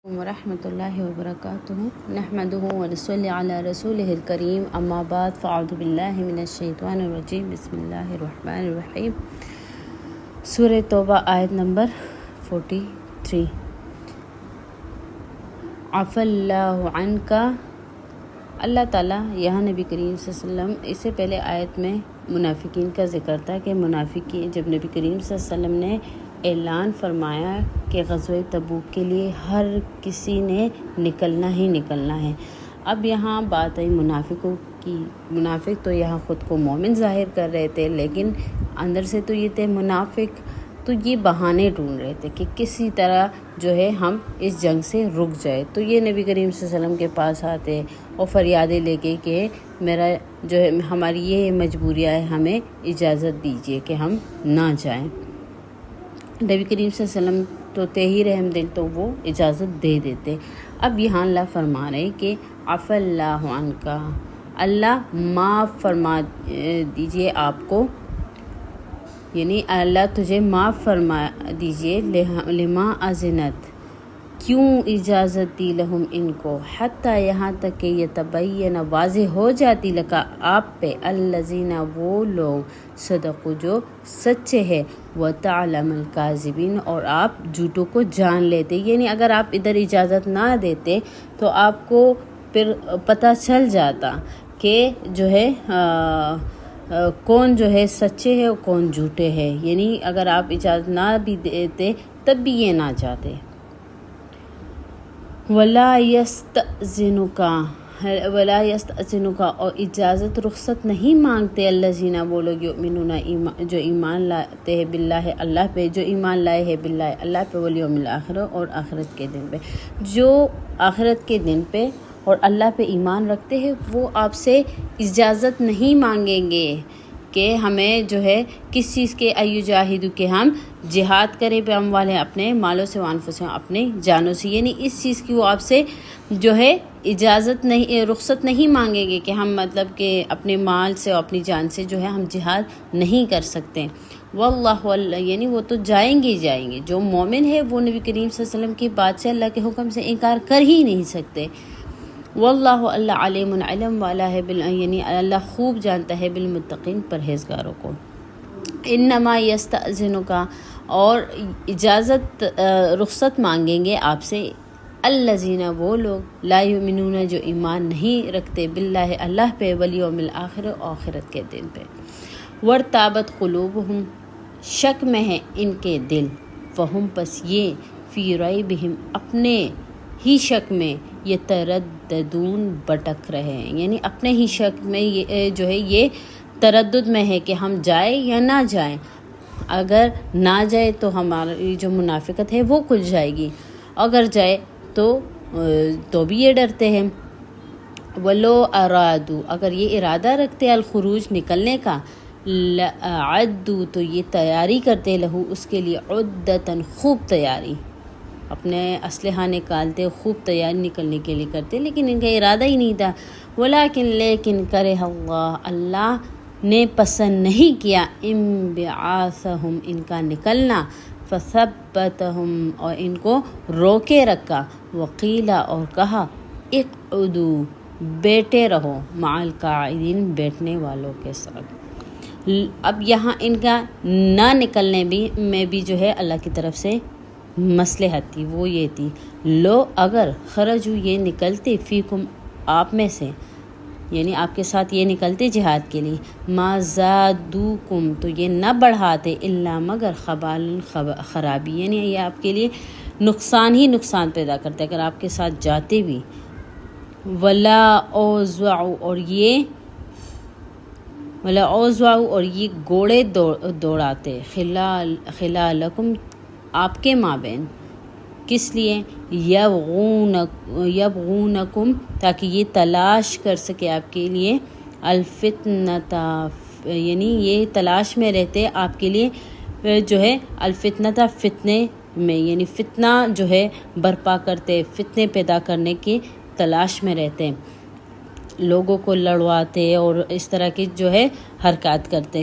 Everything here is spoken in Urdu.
ورحمۃ اللہ وبرکاتہ نحمدہ ونصلی علی رسولہ الکریم اما بعد فاعوذ باللہ من الشیطان الرجیم بسم اللہ الرحمن الرحیم۔ سورہ توبہ آیت نمبر 43۔ عفا اللہ عنک، اللہ تعالیٰ یہاں نبی کریم صلی اللہ علیہ وسلم، اس سے پہلے آیت میں منافقین کا ذکر تھا کہ منافقین جب نبی کریم صلی اللہ علیہ وسلم نے اعلان فرمایا کہ غزوہ تبوک کے لیے ہر کسی نے نکلنا ہی نکلنا ہے، اب یہاں بات آئی منافقوں کی۔ منافق تو یہاں خود کو مومن ظاہر کر رہے تھے، لیکن اندر سے تو یہ تھے منافق، تو یہ بہانے ڈھونڈ رہے تھے کہ کسی طرح جو ہے ہم اس جنگ سے رک جائے۔ تو یہ نبی کریم صلی اللہ علیہ وسلم کے پاس آتے اور فریادیں لے کے کہ میرا جو ہے ہماری یہ مجبوریاں ہے، ہمیں اجازت دیجیے کہ ہم نہ جائیں۔ نبی کریم صلی اللہ علیہ وسلم تو تھے ہی رحم دل، تو وہ اجازت دے دیتے۔ اب یہاں اللہ فرما رہے کہ عفا اللہ عنک، اللہ معاف فرما دیجیے آپ کو، یعنی اللہ تجھے معاف فرما دیجیے، لما اذنت، کیوں اجازت دی، لہم ان کو، حتیٰ یہاں تک کہ یتبین واضح ہو جاتی، لکا آپ پہ، الذین وہ لوگ، صدقوا جو سچے ہیں، وتعلم الکاذبین اور آپ جھوٹوں کو جان لیتے۔ یعنی اگر آپ ادھر اجازت نہ دیتے تو آپ کو پھر پتہ چل جاتا کہ جو ہے کون جو ہے سچے ہے اور کون جھوٹے ہیں، یعنی اگر آپ اجازت نہ بھی دیتے تب بھی یہ نہ چاہتے۔ ولا یستأذنک، اور اجازت رخصت نہیں مانگتے، الذین وہ لوگ، یؤمنون جو ایمان لاتے ہیں، باللہ اللہ پہ، جو ایمان لائے ہیں، باللہ اللہ پہ، والیوم الآخر اور آخرت کے دن پہ، جو آخرت کے دن پہ اور اللہ پہ ایمان رکھتے ہیں، وہ آپ سے اجازت نہیں مانگیں گے کہ ہمیں جو ہے کس چیز کے، ایجاہدوا کہ ہم جہاد کریں پہ ہم والے اپنے مالوں سے، وانفسہم اپنے جانوں سے، یعنی اس چیز کی وہ آپ سے جو ہے اجازت نہیں، رخصت نہیں مانگیں گے کہ ہم مطلب کہ اپنے مال سے اور اپنی جان سے جو ہے ہم جہاد نہیں کر سکتے۔ واللہ یعنی وہ تو جائیں گے ہی جائیں گے، جو مومن ہے وہ نبی کریم صلی اللہ علیہ وسلم کی بات سے، اللہ کے حکم سے انکار کر ہی نہیں سکتے۔ واللہ اللہ علیم، علم والا ہے، یعنی اللہ خوب جانتا ہے، بالمتقین پرہیزگاروں کو۔ انما یستأذنک، اور اجازت رخصت مانگیں گے آپ سے، الذین وہ لوگ، لا یؤمنون جو ایمان نہیں رکھتے، باللہ اللہ پہ، والیوم الآخر آخرت کے دن پہ، وارتابت قلوبہم شک میں ہے ان کے دل، فہم پس یہ، فی ریبہم اپنے ہی شک میں، یترددون بھٹک رہے ہیں، یعنی اپنے ہی شک میں یہ جو ہے یہ تردد میں ہے کہ ہم جائیں یا نہ جائیں۔ اگر نہ جائے تو ہماری جو منافقت ہے وہ کھل جائے گی، اگر جائے تو بھی یہ ڈرتے ہیں۔ ولو ارادو، اگر یہ ارادہ رکھتے الخروج نکلنے کا، لأعدوا تو یہ تیاری کرتے، لہو اس کے لیے، عدتاً خوب تیاری، اپنے اسلحہ نکالتے، خوب تیاری نکلنے کے لیے کرتے، لیکن ان کا ارادہ ہی نہیں تھا۔ لیکن کرہ اللہ، اللہ نے پسند نہیں کیا، انبعاثہم ان کا نکلنا، فثبتہم اور ان کو روکے رکھا، وقیلا اور کہا، اقعدوا بیٹھے رہو، مع القاعدین بیٹھنے والوں کے ساتھ۔ اب یہاں ان کا نہ نکلنے میں بھی جو ہے اللہ کی طرف سے مصلحت تھی، وہ یہ تھی، لو اگر خرجو یہ نکلتے، فیکم آپ میں سے، یعنی آپ کے ساتھ یہ نکلتے جہاد کے لیے، ما زادوکم تو یہ نہ بڑھاتے، الا مگر خبالا خرابی، یعنی یہ آپ کے لیے نقصان ہی نقصان پیدا کرتے اگر آپ کے ساتھ جاتے بھی۔ ولا اوزعوا اور یہ گھوڑے دوڑاتے، خلالکم آپ کے مابین، کس لیے، یبغونکم تاکہ یہ تلاش کر سکے آپ کے لیے، الفتنتا یعنی یہ تلاش میں رہتے آپ کے لیے جو ہے، الفتنتا فتنے میں، یعنی فتنہ جو ہے برپا کرتے، فتنے پیدا کرنے کی تلاش میں رہتے، لوگوں کو لڑواتے اور اس طرح کی جو ہے حرکات کرتے۔